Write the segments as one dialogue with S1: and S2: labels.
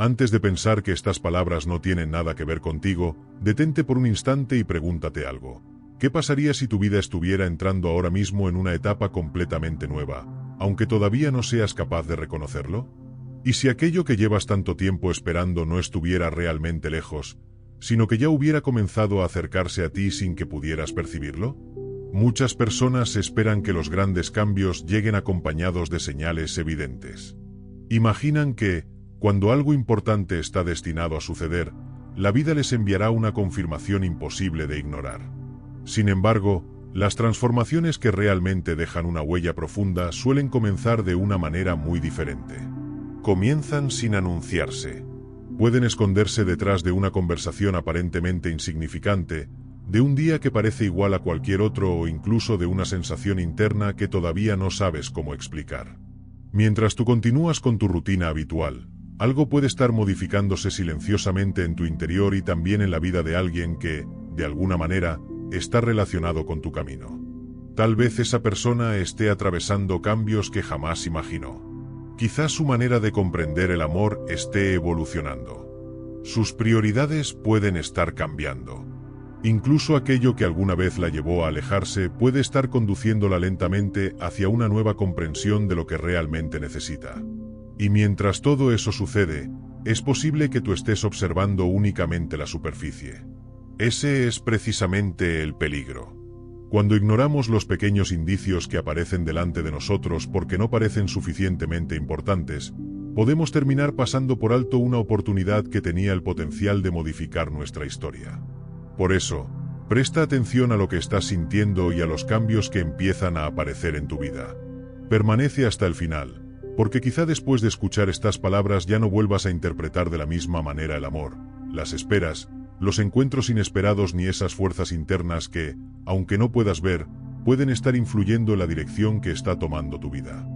S1: Antes de pensar que estas palabras no tienen nada que ver contigo, detente por un instante y pregúntate algo. ¿Qué pasaría si tu vida estuviera entrando ahora mismo en una etapa completamente nueva, aunque todavía no seas capaz de reconocerlo? ¿Y si aquello que llevas tanto tiempo esperando no estuviera realmente lejos, sino que ya hubiera comenzado a acercarse a ti sin que pudieras percibirlo? Muchas personas esperan que los grandes cambios lleguen acompañados de señales evidentes. Imaginan que, cuando algo importante está destinado a suceder, la vida les enviará una confirmación imposible de ignorar. Sin embargo, las transformaciones que realmente dejan una huella profunda suelen comenzar de una manera muy diferente. Comienzan sin anunciarse. Pueden esconderse detrás de una conversación aparentemente insignificante, de un día que parece igual a cualquier otro o incluso de una sensación interna que todavía no sabes cómo explicar. Mientras tú continúas con tu rutina habitual, algo puede estar modificándose silenciosamente en tu interior y también en la vida de alguien que, de alguna manera, está relacionado con tu camino. Tal vez esa persona esté atravesando cambios que jamás imaginó. Quizás su manera de comprender el amor esté evolucionando. Sus prioridades pueden estar cambiando. Incluso aquello que alguna vez la llevó a alejarse puede estar conduciéndola lentamente hacia una nueva comprensión de lo que realmente necesita. Y mientras todo eso sucede, es posible que tú estés observando únicamente la superficie. Ese es precisamente el peligro. Cuando ignoramos los pequeños indicios que aparecen delante de nosotros porque no parecen suficientemente importantes, podemos terminar pasando por alto una oportunidad que tenía el potencial de modificar nuestra historia. Por eso, presta atención a lo que estás sintiendo y a los cambios que empiezan a aparecer en tu vida. Permanece hasta el final, porque quizá después de escuchar estas palabras ya no vuelvas a interpretar de la misma manera el amor, las esperas, los encuentros inesperados ni esas fuerzas internas que, aunque no puedas ver, pueden estar influyendo en la dirección que está tomando tu vida.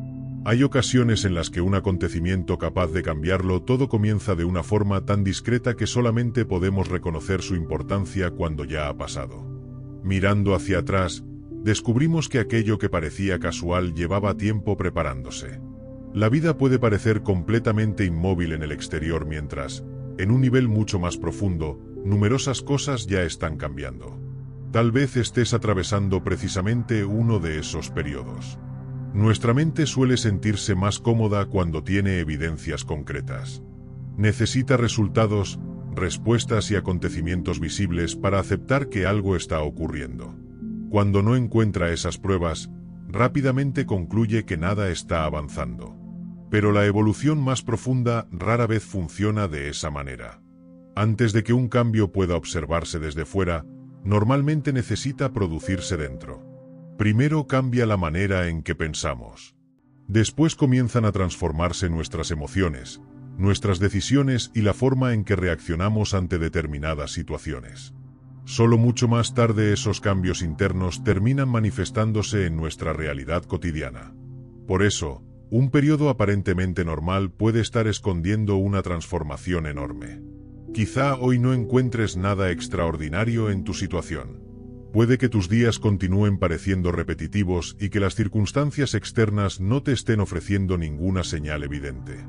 S1: Hay ocasiones en las que un acontecimiento capaz de cambiarlo todo comienza de una forma tan discreta que solamente podemos reconocer su importancia cuando ya ha pasado. Mirando hacia atrás, descubrimos que aquello que parecía casual llevaba tiempo preparándose. La vida puede parecer completamente inmóvil en el exterior mientras, en un nivel mucho más profundo, numerosas cosas ya están cambiando. Tal vez estés atravesando precisamente uno de esos periodos. Nuestra mente suele sentirse más cómoda cuando tiene evidencias concretas. Necesita resultados, respuestas y acontecimientos visibles para aceptar que algo está ocurriendo. Cuando no encuentra esas pruebas, rápidamente concluye que nada está avanzando. Pero la evolución más profunda rara vez funciona de esa manera. Antes de que un cambio pueda observarse desde fuera, normalmente necesita producirse dentro. Primero cambia la manera en que pensamos. Después comienzan a transformarse nuestras emociones, nuestras decisiones y la forma en que reaccionamos ante determinadas situaciones. Solo mucho más tarde esos cambios internos terminan manifestándose en nuestra realidad cotidiana. Por eso, un periodo aparentemente normal puede estar escondiendo una transformación enorme. Quizá hoy no encuentres nada extraordinario en tu situación. Puede que tus días continúen pareciendo repetitivos y que las circunstancias externas no te estén ofreciendo ninguna señal evidente.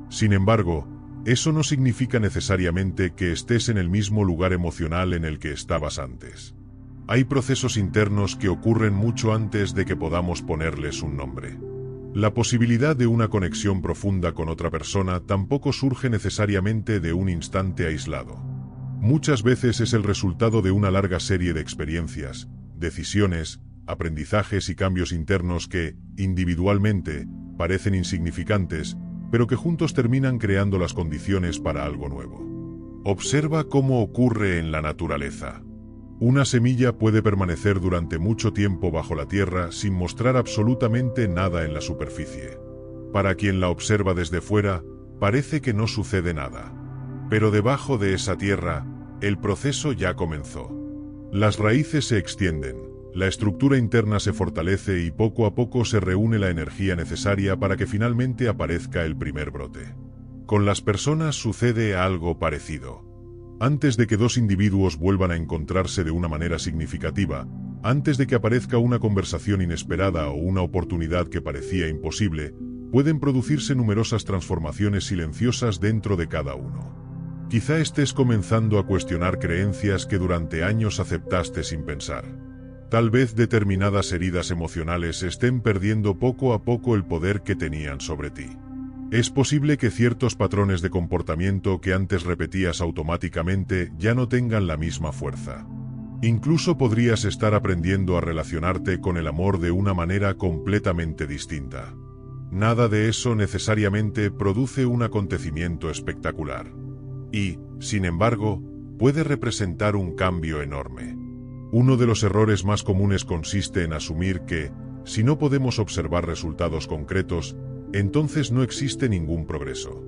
S1: Sin embargo, eso no significa necesariamente que estés en el mismo lugar emocional en el que estabas antes. Hay procesos internos que ocurren mucho antes de que podamos ponerles un nombre. La posibilidad de una conexión profunda con otra persona tampoco surge necesariamente de un instante aislado. Muchas veces es el resultado de una larga serie de experiencias, decisiones, aprendizajes y cambios internos que, individualmente, parecen insignificantes, pero que juntos terminan creando las condiciones para algo nuevo. Observa cómo ocurre en la naturaleza. Una semilla puede permanecer durante mucho tiempo bajo la tierra sin mostrar absolutamente nada en la superficie. Para quien la observa desde fuera, parece que no sucede nada. Pero debajo de esa tierra, el proceso ya comenzó. Las raíces se extienden, la estructura interna se fortalece y poco a poco se reúne la energía necesaria para que finalmente aparezca el primer brote. Con las personas sucede algo parecido. Antes de que dos individuos vuelvan a encontrarse de una manera significativa, antes de que aparezca una conversación inesperada o una oportunidad que parecía imposible, pueden producirse numerosas transformaciones silenciosas dentro de cada uno. Quizá estés comenzando a cuestionar creencias que durante años aceptaste sin pensar. Tal vez determinadas heridas emocionales estén perdiendo poco a poco el poder que tenían sobre ti. Es posible que ciertos patrones de comportamiento que antes repetías automáticamente ya no tengan la misma fuerza. Incluso podrías estar aprendiendo a relacionarte con el amor de una manera completamente distinta. Nada de eso necesariamente produce un acontecimiento espectacular. Y, sin embargo, puede representar un cambio enorme. Uno de los errores más comunes consiste en asumir que, si no podemos observar resultados concretos, entonces no existe ningún progreso.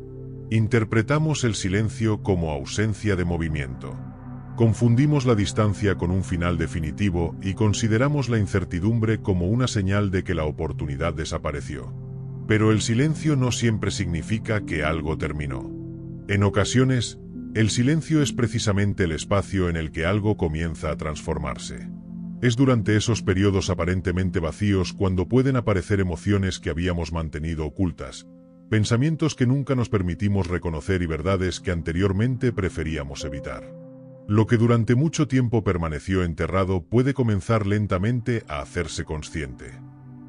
S1: Interpretamos el silencio como ausencia de movimiento. Confundimos la distancia con un final definitivo y consideramos la incertidumbre como una señal de que la oportunidad desapareció. Pero el silencio no siempre significa que algo terminó. En ocasiones, el silencio es precisamente el espacio en el que algo comienza a transformarse. Es durante esos periodos aparentemente vacíos cuando pueden aparecer emociones que habíamos mantenido ocultas, pensamientos que nunca nos permitimos reconocer y verdades que anteriormente preferíamos evitar. Lo que durante mucho tiempo permaneció enterrado puede comenzar lentamente a hacerse consciente.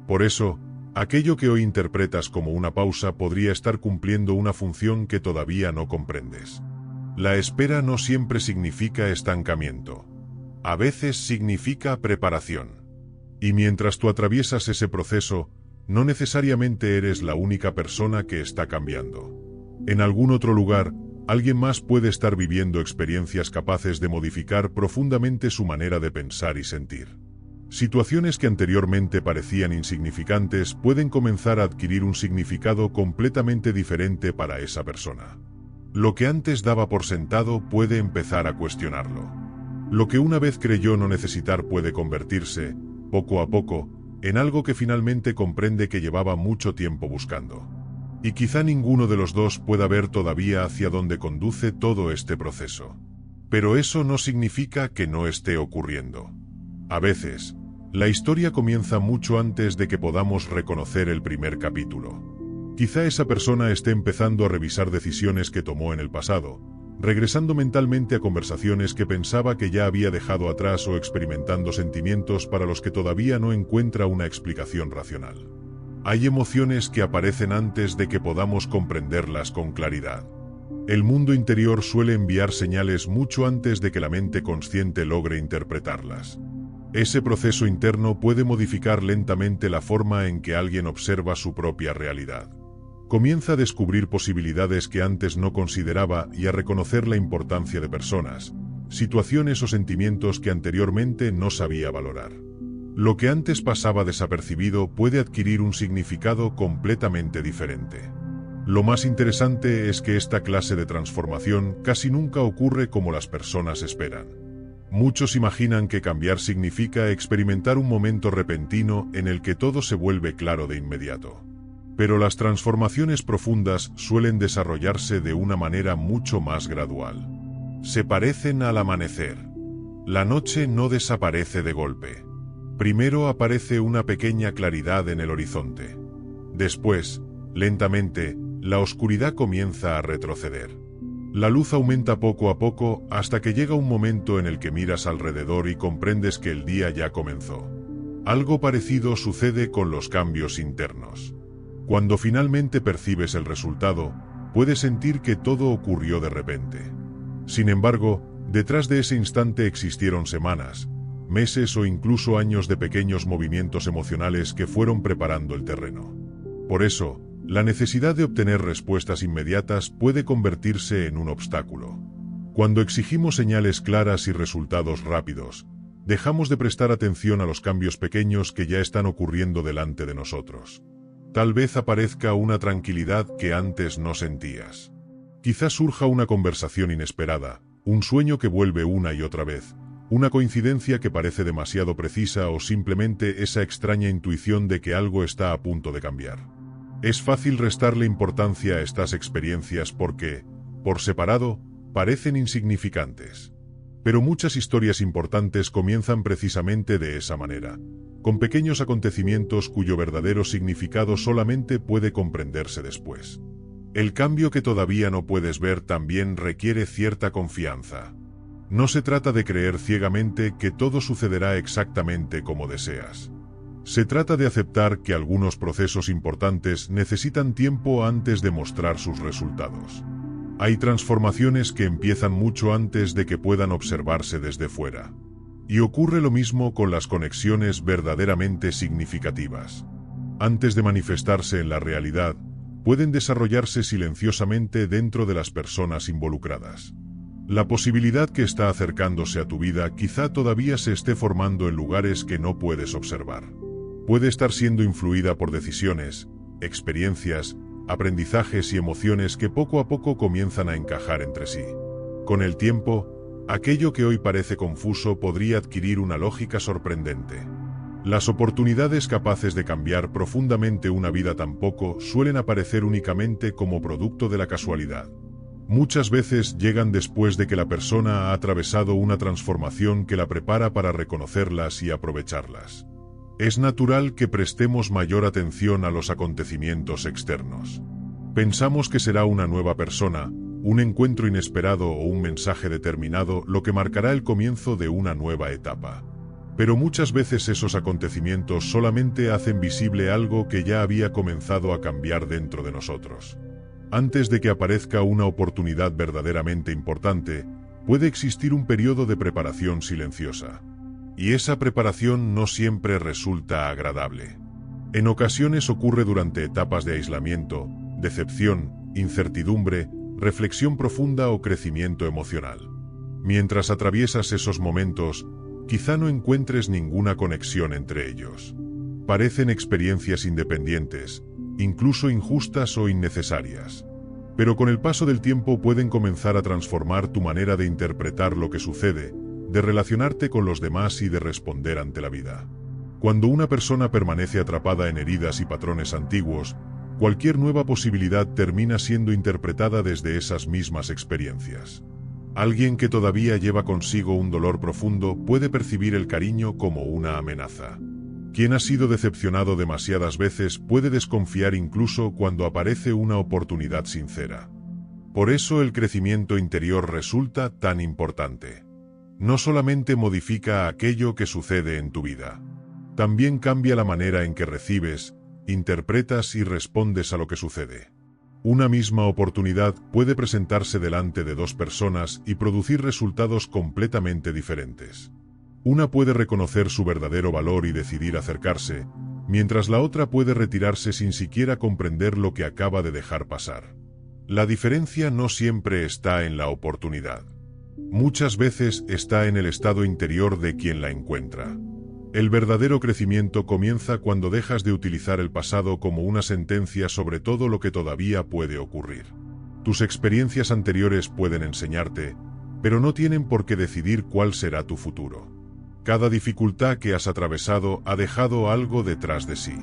S1: Por eso, aquello que hoy interpretas como una pausa podría estar cumpliendo una función que todavía no comprendes. La espera no siempre significa estancamiento. A veces significa preparación. Y mientras tú atraviesas ese proceso, no necesariamente eres la única persona que está cambiando. En algún otro lugar, alguien más puede estar viviendo experiencias capaces de modificar profundamente su manera de pensar y sentir. Situaciones que anteriormente parecían insignificantes pueden comenzar a adquirir un significado completamente diferente para esa persona. Lo que antes daba por sentado puede empezar a cuestionarlo. Lo que una vez creyó no necesitar puede convertirse, poco a poco, en algo que finalmente comprende que llevaba mucho tiempo buscando. Y quizá ninguno de los dos pueda ver todavía hacia dónde conduce todo este proceso. Pero eso no significa que no esté ocurriendo. A veces, la historia comienza mucho antes de que podamos reconocer el primer capítulo. Quizá esa persona esté empezando a revisar decisiones que tomó en el pasado, regresando mentalmente a conversaciones que pensaba que ya había dejado atrás o experimentando sentimientos para los que todavía no encuentra una explicación racional. Hay emociones que aparecen antes de que podamos comprenderlas con claridad. El mundo interior suele enviar señales mucho antes de que la mente consciente logre interpretarlas. Ese proceso interno puede modificar lentamente la forma en que alguien observa su propia realidad. Comienza a descubrir posibilidades que antes no consideraba y a reconocer la importancia de personas, situaciones o sentimientos que anteriormente no sabía valorar. Lo que antes pasaba desapercibido puede adquirir un significado completamente diferente. Lo más interesante es que esta clase de transformación casi nunca ocurre como las personas esperan. Muchos imaginan que cambiar significa experimentar un momento repentino en el que todo se vuelve claro de inmediato. Pero las transformaciones profundas suelen desarrollarse de una manera mucho más gradual. Se parecen al amanecer. La noche no desaparece de golpe. Primero aparece una pequeña claridad en el horizonte. Después, lentamente, la oscuridad comienza a retroceder. La luz aumenta poco a poco hasta que llega un momento en el que miras alrededor y comprendes que el día ya comenzó. Algo parecido sucede con los cambios internos. Cuando finalmente percibes el resultado, puedes sentir que todo ocurrió de repente. Sin embargo, detrás de ese instante existieron semanas, meses o incluso años de pequeños movimientos emocionales que fueron preparando el terreno. Por eso, la necesidad de obtener respuestas inmediatas puede convertirse en un obstáculo. Cuando exigimos señales claras y resultados rápidos, dejamos de prestar atención a los cambios pequeños que ya están ocurriendo delante de nosotros. Tal vez aparezca una tranquilidad que antes no sentías. Quizás surja una conversación inesperada, un sueño que vuelve una y otra vez, una coincidencia que parece demasiado precisa o simplemente esa extraña intuición de que algo está a punto de cambiar. Es fácil restarle importancia a estas experiencias porque, por separado, parecen insignificantes. Pero muchas historias importantes comienzan precisamente de esa manera, con pequeños acontecimientos cuyo verdadero significado solamente puede comprenderse después. El cambio que todavía no puedes ver también requiere cierta confianza. No se trata de creer ciegamente que todo sucederá exactamente como deseas. Se trata de aceptar que algunos procesos importantes necesitan tiempo antes de mostrar sus resultados. Hay transformaciones que empiezan mucho antes de que puedan observarse desde fuera. Y ocurre lo mismo con las conexiones verdaderamente significativas. Antes de manifestarse en la realidad, pueden desarrollarse silenciosamente dentro de las personas involucradas. La posibilidad que está acercándose a tu vida quizá todavía se esté formando en lugares que no puedes observar. Puede estar siendo influida por decisiones, experiencias, aprendizajes y emociones que poco a poco comienzan a encajar entre sí. Con el tiempo, aquello que hoy parece confuso podría adquirir una lógica sorprendente. Las oportunidades capaces de cambiar profundamente una vida tampoco suelen aparecer únicamente como producto de la casualidad. Muchas veces llegan después de que la persona ha atravesado una transformación que la prepara para reconocerlas y aprovecharlas. Es natural que prestemos mayor atención a los acontecimientos externos. Pensamos que será una nueva persona, un encuentro inesperado o un mensaje determinado lo que marcará el comienzo de una nueva etapa. Pero muchas veces esos acontecimientos solamente hacen visible algo que ya había comenzado a cambiar dentro de nosotros. Antes de que aparezca una oportunidad verdaderamente importante, puede existir un periodo de preparación silenciosa. Y esa preparación no siempre resulta agradable. En ocasiones ocurre durante etapas de aislamiento, decepción, incertidumbre, reflexión profunda o crecimiento emocional. Mientras atraviesas esos momentos, quizá no encuentres ninguna conexión entre ellos. Parecen experiencias independientes, incluso injustas o innecesarias. Pero con el paso del tiempo pueden comenzar a transformar tu manera de interpretar lo que sucede, de relacionarte con los demás y de responder ante la vida. Cuando una persona permanece atrapada en heridas y patrones antiguos, cualquier nueva posibilidad termina siendo interpretada desde esas mismas experiencias. Alguien que todavía lleva consigo un dolor profundo puede percibir el cariño como una amenaza. Quien ha sido decepcionado demasiadas veces puede desconfiar incluso cuando aparece una oportunidad sincera. Por eso el crecimiento interior resulta tan importante. No solamente modifica aquello que sucede en tu vida, también cambia la manera en que recibes, interpretas y respondes a lo que sucede. Una misma oportunidad puede presentarse delante de dos personas y producir resultados completamente diferentes. Una puede reconocer su verdadero valor y decidir acercarse, mientras la otra puede retirarse sin siquiera comprender lo que acaba de dejar pasar. La diferencia no siempre está en la oportunidad. Muchas veces está en el estado interior de quien la encuentra. El verdadero crecimiento comienza cuando dejas de utilizar el pasado como una sentencia sobre todo lo que todavía puede ocurrir. Tus experiencias anteriores pueden enseñarte, pero no tienen por qué decidir cuál será tu futuro. Cada dificultad que has atravesado ha dejado algo detrás de sí.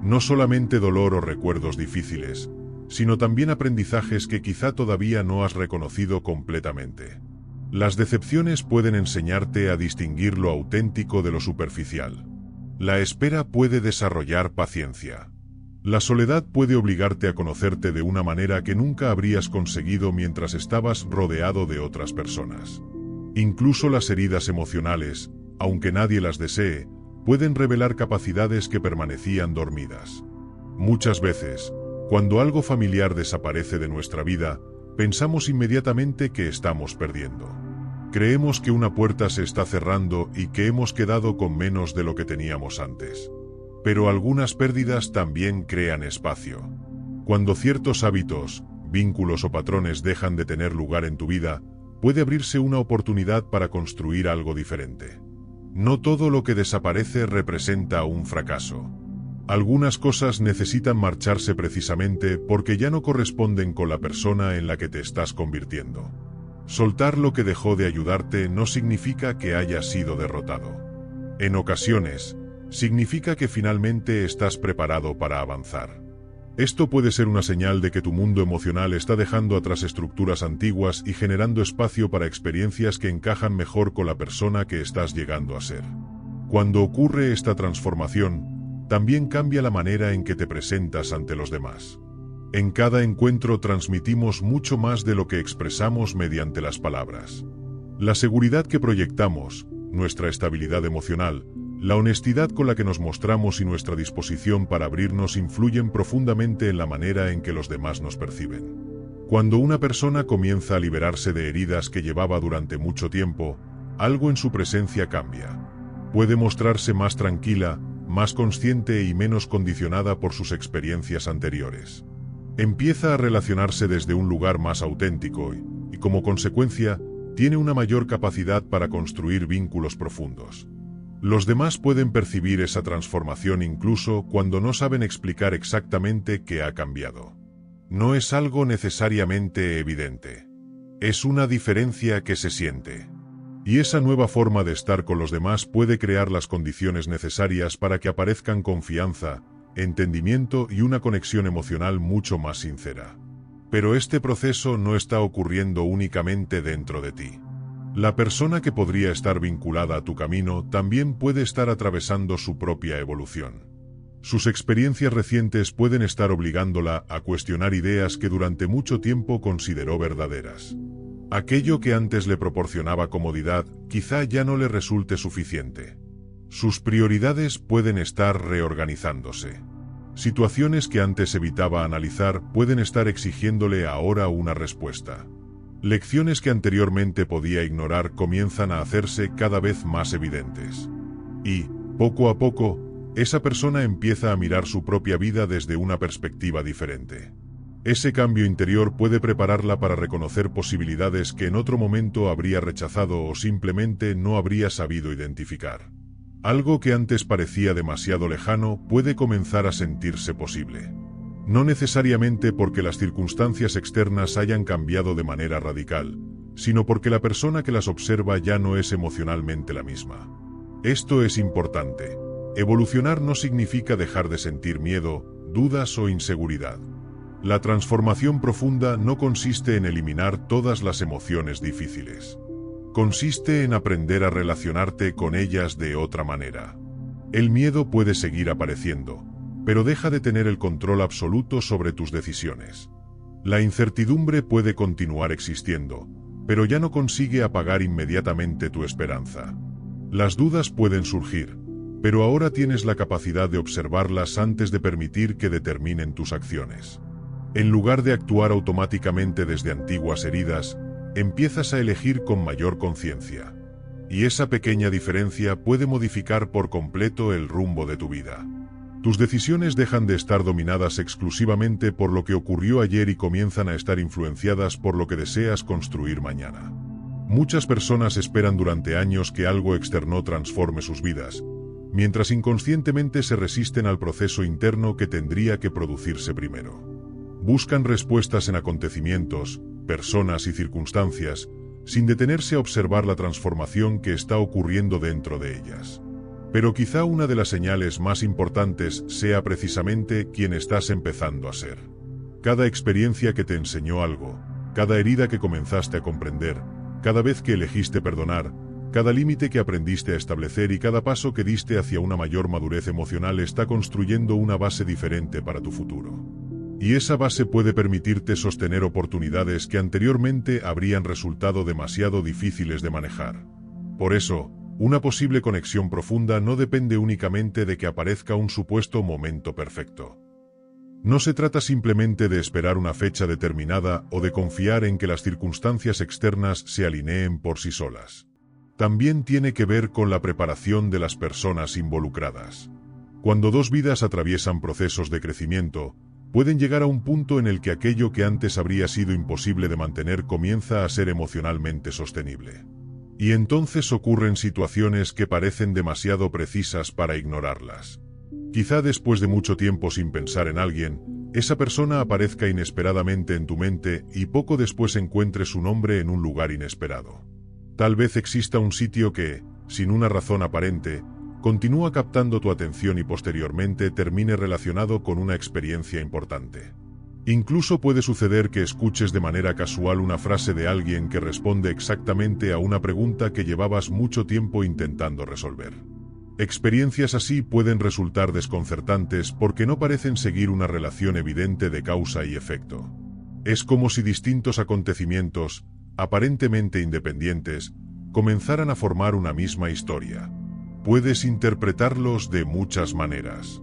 S1: No solamente dolor o recuerdos difíciles, sino también aprendizajes que quizá todavía no has reconocido completamente. Las decepciones pueden enseñarte a distinguir lo auténtico de lo superficial. La espera puede desarrollar paciencia. La soledad puede obligarte a conocerte de una manera que nunca habrías conseguido mientras estabas rodeado de otras personas. Incluso las heridas emocionales, aunque nadie las desee, pueden revelar capacidades que permanecían dormidas. Muchas veces, cuando algo familiar desaparece de nuestra vida, pensamos inmediatamente que estamos perdiendo. Creemos que una puerta se está cerrando y que hemos quedado con menos de lo que teníamos antes. Pero algunas pérdidas también crean espacio. Cuando ciertos hábitos, vínculos o patrones dejan de tener lugar en tu vida, puede abrirse una oportunidad para construir algo diferente. No todo lo que desaparece representa un fracaso. Algunas cosas necesitan marcharse precisamente porque ya no corresponden con la persona en la que te estás convirtiendo. Soltar lo que dejó de ayudarte no significa que hayas sido derrotado. En ocasiones, significa que finalmente estás preparado para avanzar. Esto puede ser una señal de que tu mundo emocional está dejando atrás estructuras antiguas y generando espacio para experiencias que encajan mejor con la persona que estás llegando a ser. Cuando ocurre esta transformación, también cambia la manera en que te presentas ante los demás. En cada encuentro transmitimos mucho más de lo que expresamos mediante las palabras. La seguridad que proyectamos, nuestra estabilidad emocional, la honestidad con la que nos mostramos y nuestra disposición para abrirnos influyen profundamente en la manera en que los demás nos perciben. Cuando una persona comienza a liberarse de heridas que llevaba durante mucho tiempo, algo en su presencia cambia. Puede mostrarse más tranquila, más consciente y menos condicionada por sus experiencias anteriores. Empieza a relacionarse desde un lugar más auténtico y como consecuencia, tiene una mayor capacidad para construir vínculos profundos. Los demás pueden percibir esa transformación incluso cuando no saben explicar exactamente qué ha cambiado. No es algo necesariamente evidente. Es una diferencia que se siente. Y esa nueva forma de estar con los demás puede crear las condiciones necesarias para que aparezcan confianza, entendimiento y una conexión emocional mucho más sincera. Pero este proceso no está ocurriendo únicamente dentro de ti. La persona que podría estar vinculada a tu camino también puede estar atravesando su propia evolución. Sus experiencias recientes pueden estar obligándola a cuestionar ideas que durante mucho tiempo consideró verdaderas. Aquello que antes le proporcionaba comodidad, quizá ya no le resulte suficiente. Sus prioridades pueden estar reorganizándose. Situaciones que antes evitaba analizar pueden estar exigiéndole ahora una respuesta. Lecciones que anteriormente podía ignorar comienzan a hacerse cada vez más evidentes. Y, poco a poco, esa persona empieza a mirar su propia vida desde una perspectiva diferente. Ese cambio interior puede prepararla para reconocer posibilidades que en otro momento habría rechazado o simplemente no habría sabido identificar. Algo que antes parecía demasiado lejano puede comenzar a sentirse posible. No necesariamente porque las circunstancias externas hayan cambiado de manera radical, sino porque la persona que las observa ya no es emocionalmente la misma. Esto es importante. Evolucionar no significa dejar de sentir miedo, dudas o inseguridad. La transformación profunda no consiste en eliminar todas las emociones difíciles. Consiste en aprender a relacionarte con ellas de otra manera. El miedo puede seguir apareciendo, pero deja de tener el control absoluto sobre tus decisiones. La incertidumbre puede continuar existiendo, pero ya no consigue apagar inmediatamente tu esperanza. Las dudas pueden surgir, pero ahora tienes la capacidad de observarlas antes de permitir que determinen tus acciones. En lugar de actuar automáticamente desde antiguas heridas, empiezas a elegir con mayor conciencia. Y esa pequeña diferencia puede modificar por completo el rumbo de tu vida. Tus decisiones dejan de estar dominadas exclusivamente por lo que ocurrió ayer y comienzan a estar influenciadas por lo que deseas construir mañana. Muchas personas esperan durante años que algo externo transforme sus vidas, mientras inconscientemente se resisten al proceso interno que tendría que producirse primero. Buscan respuestas en acontecimientos, personas y circunstancias, sin detenerse a observar la transformación que está ocurriendo dentro de ellas. Pero quizá una de las señales más importantes sea precisamente quién estás empezando a ser. Cada experiencia que te enseñó algo, cada herida que comenzaste a comprender, cada vez que elegiste perdonar, cada límite que aprendiste a establecer y cada paso que diste hacia una mayor madurez emocional está construyendo una base diferente para tu futuro. Y esa base puede permitirte sostener oportunidades que anteriormente habrían resultado demasiado difíciles de manejar. Por eso, una posible conexión profunda no depende únicamente de que aparezca un supuesto momento perfecto. No se trata simplemente de esperar una fecha determinada o de confiar en que las circunstancias externas se alineen por sí solas. También tiene que ver con la preparación de las personas involucradas. Cuando dos vidas atraviesan procesos de crecimiento, pueden llegar a un punto en el que aquello que antes habría sido imposible de mantener comienza a ser emocionalmente sostenible. Y entonces ocurren situaciones que parecen demasiado precisas para ignorarlas. Quizá después de mucho tiempo sin pensar en alguien, esa persona aparezca inesperadamente en tu mente y poco después encuentres su nombre en un lugar inesperado. Tal vez exista un sitio que, sin una razón aparente, continúa captando tu atención y posteriormente termine relacionado con una experiencia importante. Incluso puede suceder que escuches de manera casual una frase de alguien que responde exactamente a una pregunta que llevabas mucho tiempo intentando resolver. Experiencias así pueden resultar desconcertantes porque no parecen seguir una relación evidente de causa y efecto. Es como si distintos acontecimientos, aparentemente independientes, comenzaran a formar una misma historia. Puedes interpretarlos de muchas maneras.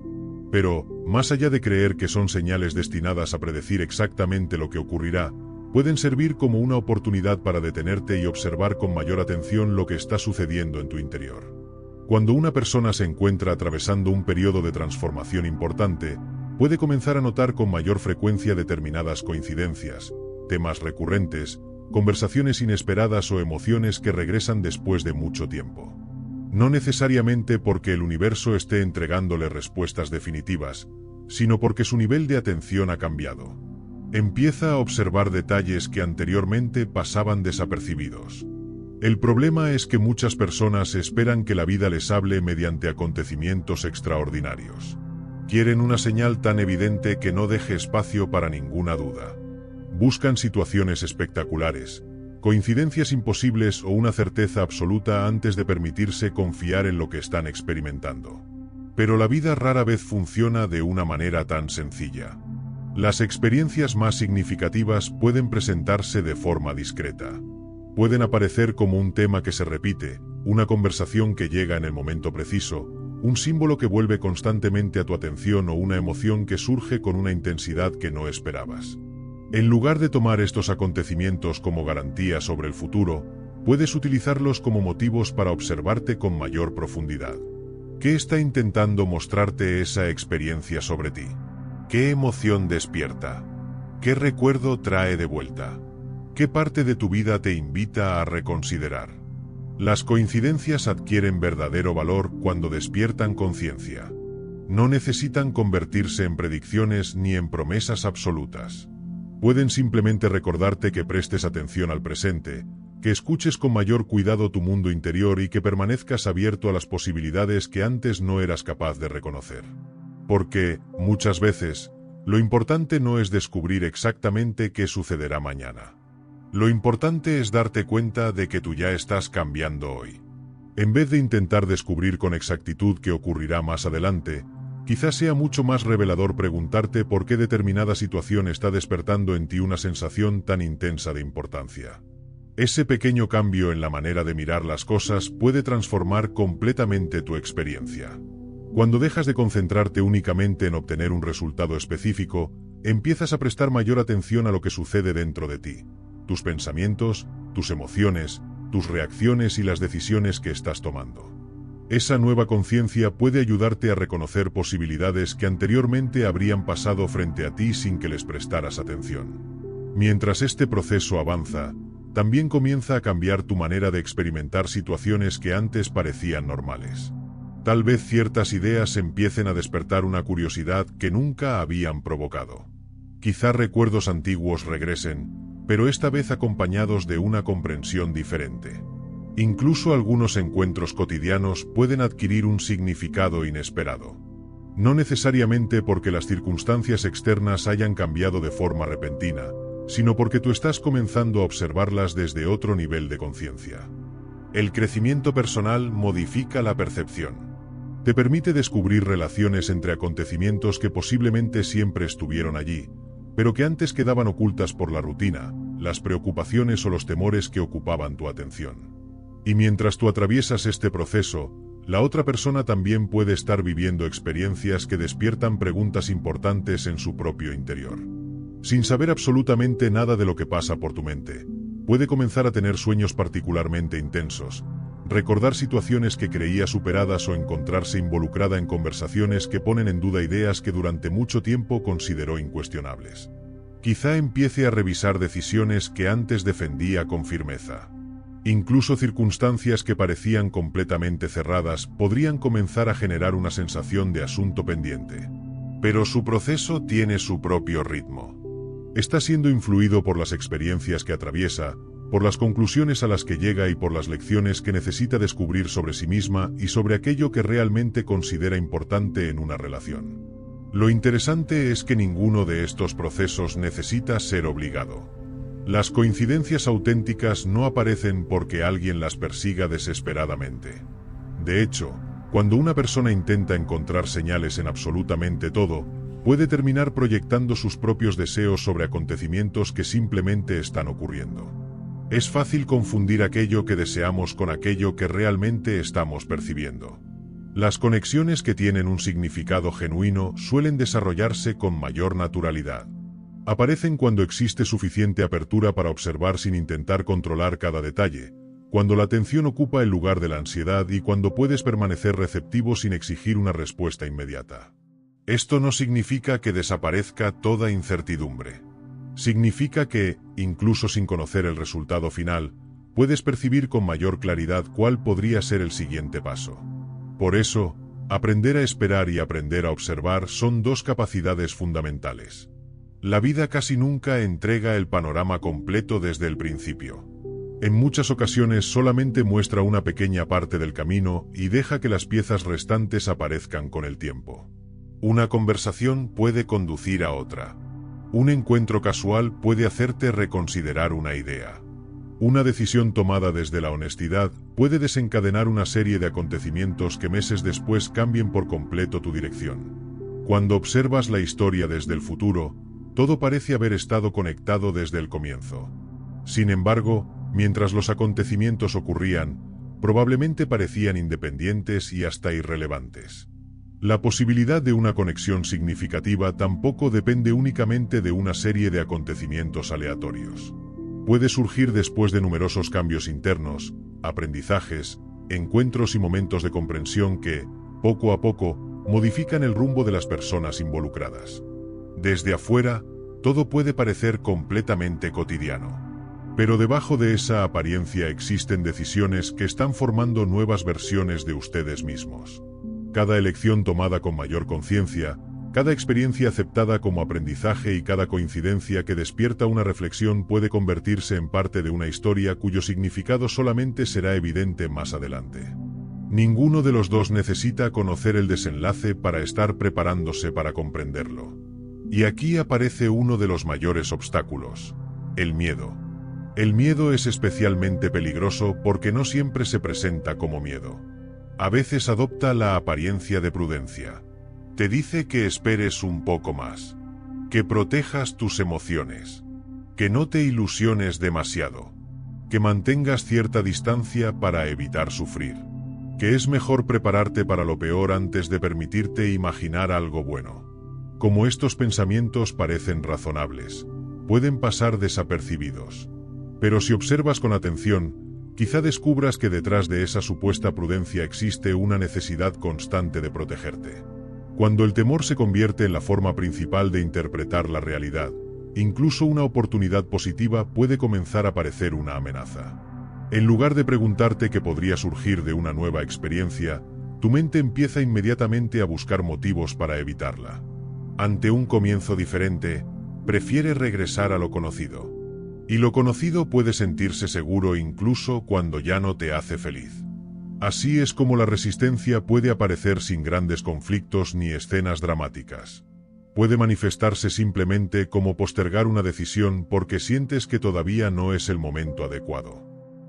S1: Pero, más allá de creer que son señales destinadas a predecir exactamente lo que ocurrirá, pueden servir como una oportunidad para detenerte y observar con mayor atención lo que está sucediendo en tu interior. Cuando una persona se encuentra atravesando un periodo de transformación importante, puede comenzar a notar con mayor frecuencia determinadas coincidencias, temas recurrentes, conversaciones inesperadas o emociones que regresan después de mucho tiempo. No necesariamente porque el universo esté entregándole respuestas definitivas, sino porque su nivel de atención ha cambiado. Empieza a observar detalles que anteriormente pasaban desapercibidos. El problema es que muchas personas esperan que la vida les hable mediante acontecimientos extraordinarios. Quieren una señal tan evidente que no deje espacio para ninguna duda. Buscan situaciones espectaculares, coincidencias imposibles o una certeza absoluta antes de permitirse confiar en lo que están experimentando. Pero la vida rara vez funciona de una manera tan sencilla. Las experiencias más significativas pueden presentarse de forma discreta. Pueden aparecer como un tema que se repite, una conversación que llega en el momento preciso, un símbolo que vuelve constantemente a tu atención o una emoción que surge con una intensidad que no esperabas. En lugar de tomar estos acontecimientos como garantía sobre el futuro, puedes utilizarlos como motivos para observarte con mayor profundidad. ¿Qué está intentando mostrarte esa experiencia sobre ti? ¿Qué emoción despierta? ¿Qué recuerdo trae de vuelta? ¿Qué parte de tu vida te invita a reconsiderar? Las coincidencias adquieren verdadero valor cuando despiertan conciencia. No necesitan convertirse en predicciones ni en promesas absolutas. Pueden simplemente recordarte que prestes atención al presente, que escuches con mayor cuidado tu mundo interior y que permanezcas abierto a las posibilidades que antes no eras capaz de reconocer. Porque, muchas veces, lo importante no es descubrir exactamente qué sucederá mañana. Lo importante es darte cuenta de que tú ya estás cambiando hoy. En vez de intentar descubrir con exactitud qué ocurrirá más adelante, quizás sea mucho más revelador preguntarte por qué determinada situación está despertando en ti una sensación tan intensa de importancia. Ese pequeño cambio en la manera de mirar las cosas puede transformar completamente tu experiencia. Cuando dejas de concentrarte únicamente en obtener un resultado específico, empiezas a prestar mayor atención a lo que sucede dentro de ti. Tus pensamientos, tus emociones, tus reacciones y las decisiones que estás tomando. Esa nueva conciencia puede ayudarte a reconocer posibilidades que anteriormente habrían pasado frente a ti sin que les prestaras atención. Mientras este proceso avanza, también comienza a cambiar tu manera de experimentar situaciones que antes parecían normales. Tal vez ciertas ideas empiecen a despertar una curiosidad que nunca habían provocado. Quizá recuerdos antiguos regresen, pero esta vez acompañados de una comprensión diferente. Incluso algunos encuentros cotidianos pueden adquirir un significado inesperado. No necesariamente porque las circunstancias externas hayan cambiado de forma repentina, sino porque tú estás comenzando a observarlas desde otro nivel de conciencia. El crecimiento personal modifica la percepción. Te permite descubrir relaciones entre acontecimientos que posiblemente siempre estuvieron allí, pero que antes quedaban ocultas por la rutina, las preocupaciones o los temores que ocupaban tu atención. Y mientras tú atraviesas este proceso, la otra persona también puede estar viviendo experiencias que despiertan preguntas importantes en su propio interior. Sin saber absolutamente nada de lo que pasa por tu mente, puede comenzar a tener sueños particularmente intensos, recordar situaciones que creía superadas o encontrarse involucrada en conversaciones que ponen en duda ideas que durante mucho tiempo consideró incuestionables. Quizá empiece a revisar decisiones que antes defendía con firmeza. Incluso circunstancias que parecían completamente cerradas podrían comenzar a generar una sensación de asunto pendiente. Pero su proceso tiene su propio ritmo. Está siendo influido por las experiencias que atraviesa, por las conclusiones a las que llega y por las lecciones que necesita descubrir sobre sí misma y sobre aquello que realmente considera importante en una relación. Lo interesante es que ninguno de estos procesos necesita ser obligado. Las coincidencias auténticas no aparecen porque alguien las persiga desesperadamente. De hecho, cuando una persona intenta encontrar señales en absolutamente todo, puede terminar proyectando sus propios deseos sobre acontecimientos que simplemente están ocurriendo. Es fácil confundir aquello que deseamos con aquello que realmente estamos percibiendo. Las conexiones que tienen un significado genuino suelen desarrollarse con mayor naturalidad. Aparecen cuando existe suficiente apertura para observar sin intentar controlar cada detalle, cuando la atención ocupa el lugar de la ansiedad y cuando puedes permanecer receptivo sin exigir una respuesta inmediata. Esto no significa que desaparezca toda incertidumbre. Significa que, incluso sin conocer el resultado final, puedes percibir con mayor claridad cuál podría ser el siguiente paso. Por eso, aprender a esperar y aprender a observar son dos capacidades fundamentales. La vida casi nunca entrega el panorama completo desde el principio. En muchas ocasiones solamente muestra una pequeña parte del camino y deja que las piezas restantes aparezcan con el tiempo. Una conversación puede conducir a otra. Un encuentro casual puede hacerte reconsiderar una idea. Una decisión tomada desde la honestidad puede desencadenar una serie de acontecimientos que meses después cambien por completo tu dirección. Cuando observas la historia desde el futuro, todo parece haber estado conectado desde el comienzo. Sin embargo, mientras los acontecimientos ocurrían, probablemente parecían independientes y hasta irrelevantes. La posibilidad de una conexión significativa tampoco depende únicamente de una serie de acontecimientos aleatorios. Puede surgir después de numerosos cambios internos, aprendizajes, encuentros y momentos de comprensión que, poco a poco, modifican el rumbo de las personas involucradas. Desde afuera, todo puede parecer completamente cotidiano. Pero debajo de esa apariencia existen decisiones que están formando nuevas versiones de ustedes mismos. Cada elección tomada con mayor conciencia, cada experiencia aceptada como aprendizaje y cada coincidencia que despierta una reflexión puede convertirse en parte de una historia cuyo significado solamente será evidente más adelante. Ninguno de los dos necesita conocer el desenlace para estar preparándose para comprenderlo. Y aquí aparece uno de los mayores obstáculos: el miedo. El miedo es especialmente peligroso porque no siempre se presenta como miedo. A veces adopta la apariencia de prudencia. Te dice que esperes un poco más, que protejas tus emociones, que no te ilusiones demasiado, que mantengas cierta distancia para evitar sufrir, que es mejor prepararte para lo peor antes de permitirte imaginar algo bueno. Como estos pensamientos parecen razonables, pueden pasar desapercibidos. Pero si observas con atención, quizá descubras que detrás de esa supuesta prudencia existe una necesidad constante de protegerte. Cuando el temor se convierte en la forma principal de interpretar la realidad, incluso una oportunidad positiva puede comenzar a parecer una amenaza. En lugar de preguntarte qué podría surgir de una nueva experiencia, tu mente empieza inmediatamente a buscar motivos para evitarla. Ante un comienzo diferente, prefiere regresar a lo conocido. Y lo conocido puede sentirse seguro incluso cuando ya no te hace feliz. Así es como la resistencia puede aparecer sin grandes conflictos ni escenas dramáticas. Puede manifestarse simplemente como postergar una decisión porque sientes que todavía no es el momento adecuado.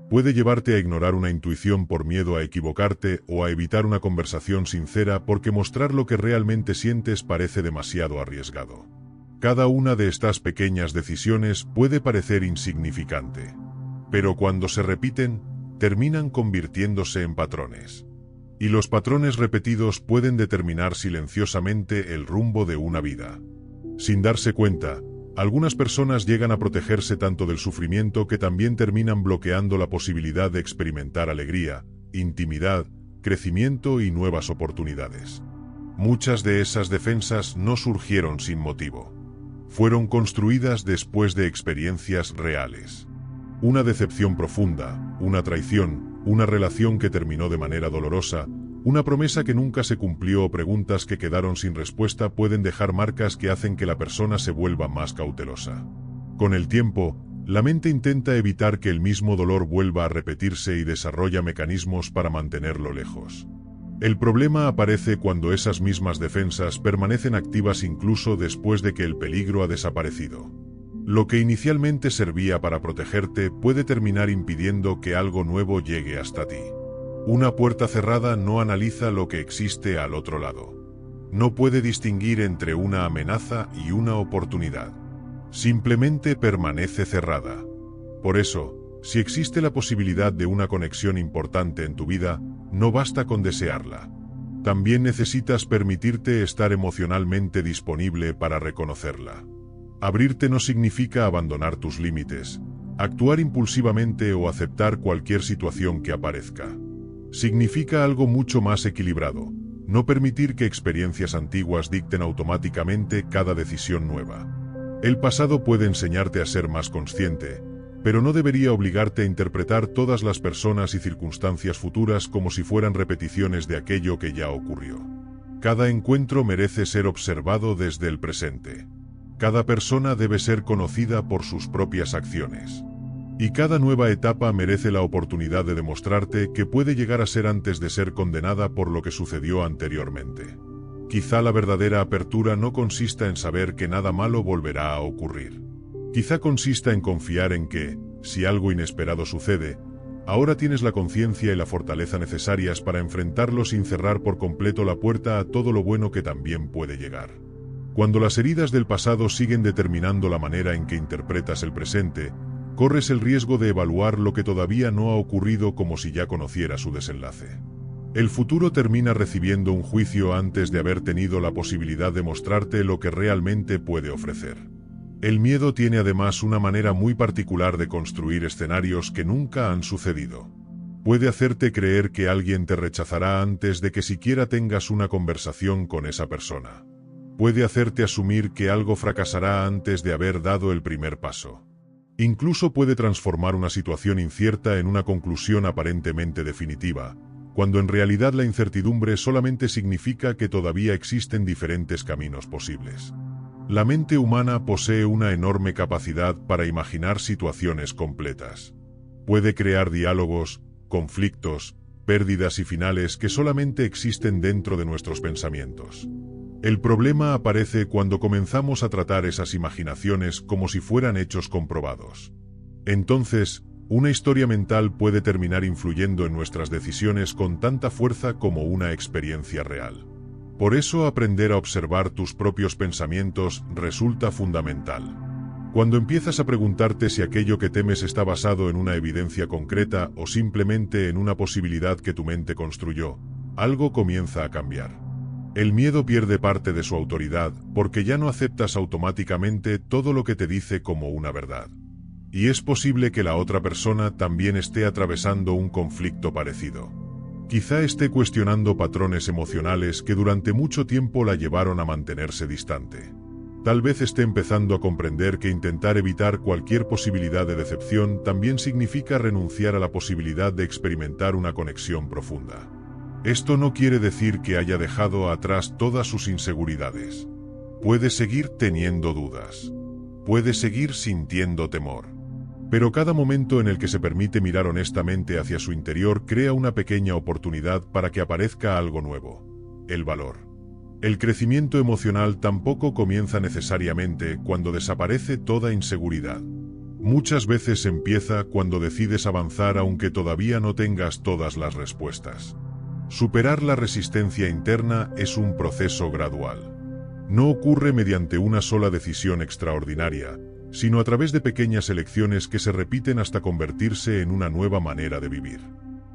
S1: Puede llevarte a ignorar una intuición por miedo a equivocarte o a evitar una conversación sincera porque mostrar lo que realmente sientes parece demasiado arriesgado. Cada una de estas pequeñas decisiones puede parecer insignificante, pero cuando se repiten, terminan convirtiéndose en patrones. Y los patrones repetidos pueden determinar silenciosamente el rumbo de una vida. Sin darse cuenta, algunas personas llegan a protegerse tanto del sufrimiento que también terminan bloqueando la posibilidad de experimentar alegría, intimidad, crecimiento y nuevas oportunidades. Muchas de esas defensas no surgieron sin motivo. Fueron construidas después de experiencias reales. Una decepción profunda, una traición, una relación que terminó de manera dolorosa, una promesa que nunca se cumplió o preguntas que quedaron sin respuesta pueden dejar marcas que hacen que la persona se vuelva más cautelosa. Con el tiempo, La mente intenta evitar que el mismo dolor vuelva a repetirse y desarrolla mecanismos para mantenerlo lejos. El problema aparece cuando esas mismas defensas permanecen activas incluso después de que el peligro ha desaparecido. Lo que inicialmente servía para protegerte puede terminar impidiendo que algo nuevo llegue hasta ti. Una puerta cerrada no analiza lo que existe al otro lado. No puede distinguir entre una amenaza y una oportunidad. Simplemente permanece cerrada. Por eso, si existe la posibilidad de una conexión importante en tu vida, no basta con desearla. También necesitas permitirte estar emocionalmente disponible para reconocerla. Abrirte no significa abandonar tus límites, actuar impulsivamente o aceptar cualquier situación que aparezca. Significa algo mucho más equilibrado, no permitir que experiencias antiguas dicten automáticamente cada decisión nueva. El pasado puede enseñarte a ser más consciente, pero no debería obligarte a interpretar todas las personas y circunstancias futuras como si fueran repeticiones de aquello que ya ocurrió. Cada encuentro merece ser observado desde el presente. Cada persona debe ser conocida por sus propias acciones. Y cada nueva etapa merece la oportunidad de demostrarte que puede llegar a ser antes de ser condenada por lo que sucedió anteriormente. Quizá la verdadera apertura no consista en saber que nada malo volverá a ocurrir. Quizá consista en confiar en que, si algo inesperado sucede, ahora tienes la conciencia y la fortaleza necesarias para enfrentarlo sin cerrar por completo la puerta a todo lo bueno que también puede llegar. Cuando las heridas del pasado siguen determinando la manera en que interpretas el presente, corres el riesgo de evaluar lo que todavía no ha ocurrido como si ya conociera su desenlace. El futuro termina recibiendo un juicio antes de haber tenido la posibilidad de mostrarte lo que realmente puede ofrecer. El miedo tiene además una manera muy particular de construir escenarios que nunca han sucedido. Puede hacerte creer que alguien te rechazará antes de que siquiera tengas una conversación con esa persona. Puede hacerte asumir que algo fracasará antes de haber dado el primer paso. Incluso puede transformar una situación incierta en una conclusión aparentemente definitiva, cuando en realidad la incertidumbre solamente significa que todavía existen diferentes caminos posibles. La mente humana posee una enorme capacidad para imaginar situaciones completas. Puede crear diálogos, conflictos, pérdidas y finales que solamente existen dentro de nuestros pensamientos. El problema aparece cuando comenzamos a tratar esas imaginaciones como si fueran hechos comprobados. Entonces, una historia mental puede terminar influyendo en nuestras decisiones con tanta fuerza como una experiencia real. Por eso aprender a observar tus propios pensamientos resulta fundamental. Cuando empiezas a preguntarte si aquello que temes está basado en una evidencia concreta o simplemente en una posibilidad que tu mente construyó, algo comienza a cambiar. El miedo pierde parte de su autoridad porque ya no aceptas automáticamente todo lo que te dice como una verdad. Y es posible que la otra persona también esté atravesando un conflicto parecido. Quizá esté cuestionando patrones emocionales que durante mucho tiempo la llevaron a mantenerse distante. Tal vez esté empezando a comprender que intentar evitar cualquier posibilidad de decepción también significa renunciar a la posibilidad de experimentar una conexión profunda. Esto no quiere decir que haya dejado atrás todas sus inseguridades. Puede seguir teniendo dudas. Puede seguir sintiendo temor. Pero cada momento en el que se permite mirar honestamente hacia su interior crea una pequeña oportunidad para que aparezca algo nuevo: el valor. El crecimiento emocional tampoco comienza necesariamente cuando desaparece toda inseguridad. Muchas veces empieza cuando decides avanzar aunque todavía no tengas todas las respuestas. Superar la resistencia interna es un proceso gradual. No ocurre mediante una sola decisión extraordinaria, sino a través de pequeñas elecciones que se repiten hasta convertirse en una nueva manera de vivir.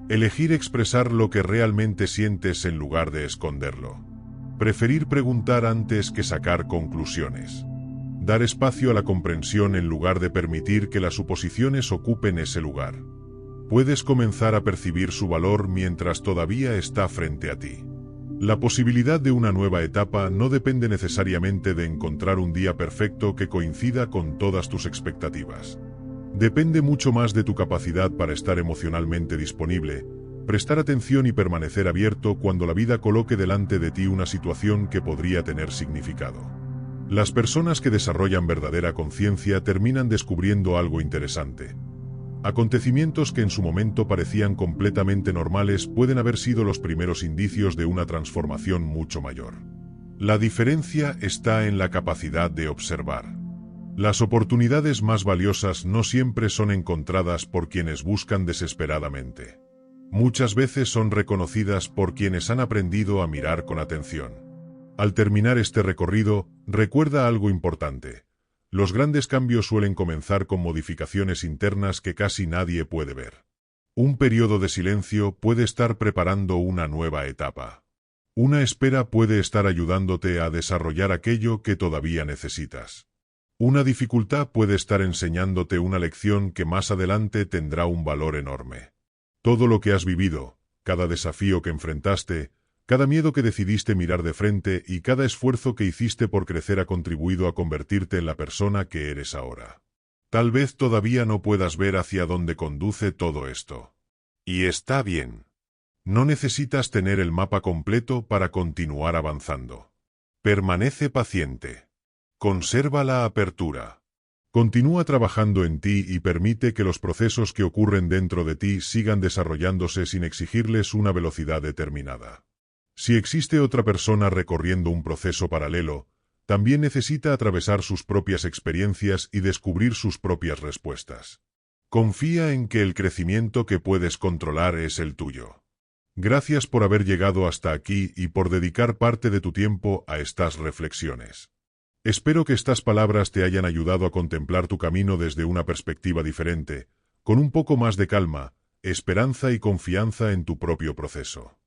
S1: Elegir expresar lo que realmente sientes en lugar de esconderlo. Preferir preguntar antes que sacar conclusiones. Dar espacio a la comprensión en lugar de permitir que las suposiciones ocupen ese lugar. Puedes comenzar a percibir su valor mientras todavía está frente a ti. La posibilidad de una nueva etapa no depende necesariamente de encontrar un día perfecto que coincida con todas tus expectativas. Depende mucho más de tu capacidad para estar emocionalmente disponible, prestar atención y permanecer abierto cuando la vida coloque delante de ti una situación que podría tener significado. Las personas que desarrollan verdadera conciencia terminan descubriendo algo interesante. Acontecimientos que en su momento parecían completamente normales pueden haber sido los primeros indicios de una transformación mucho mayor. La diferencia está en la capacidad de observar. Las oportunidades más valiosas no siempre son encontradas por quienes buscan desesperadamente. Muchas veces son reconocidas por quienes han aprendido a mirar con atención. Al terminar este recorrido, recuerda algo importante. Los grandes cambios suelen comenzar con modificaciones internas que casi nadie puede ver. Un periodo de silencio puede estar preparando una nueva etapa. Una espera puede estar ayudándote a desarrollar aquello que todavía necesitas. Una dificultad puede estar enseñándote una lección que más adelante tendrá un valor enorme. Todo lo que has vivido, cada desafío que enfrentaste, cada miedo que decidiste mirar de frente y cada esfuerzo que hiciste por crecer ha contribuido a convertirte en la persona que eres ahora. Tal vez todavía no puedas ver hacia dónde conduce todo esto. Y está bien. No necesitas tener el mapa completo para continuar avanzando. Permanece paciente. Conserva la apertura. Continúa trabajando en ti y permite que los procesos que ocurren dentro de ti sigan desarrollándose sin exigirles una velocidad determinada. Si existe otra persona recorriendo un proceso paralelo, también necesita atravesar sus propias experiencias y descubrir sus propias respuestas. Confía en que el crecimiento que puedes controlar es el tuyo. Gracias por haber llegado hasta aquí y por dedicar parte de tu tiempo a estas reflexiones. Espero que estas palabras te hayan ayudado a contemplar tu camino desde una perspectiva diferente, con un poco más de calma, esperanza y confianza en tu propio proceso.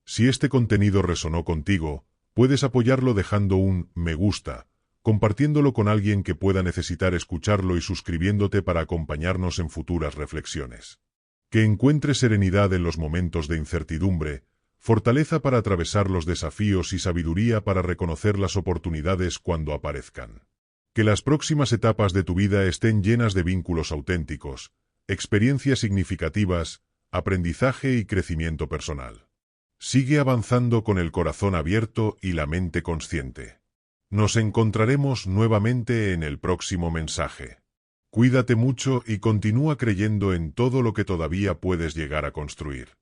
S1: Si este contenido resonó contigo, puedes apoyarlo dejando un me gusta, compartiéndolo con alguien que pueda necesitar escucharlo y suscribiéndote para acompañarnos en futuras reflexiones. Que encuentres serenidad en los momentos de incertidumbre, fortaleza para atravesar los desafíos y sabiduría para reconocer las oportunidades cuando aparezcan. Que las próximas etapas de tu vida estén llenas de vínculos auténticos, experiencias significativas, aprendizaje y crecimiento personal. Sigue avanzando con el corazón abierto y la mente consciente. Nos encontraremos nuevamente en el próximo mensaje. Cuídate mucho y continúa creyendo en todo lo que todavía puedes llegar a construir.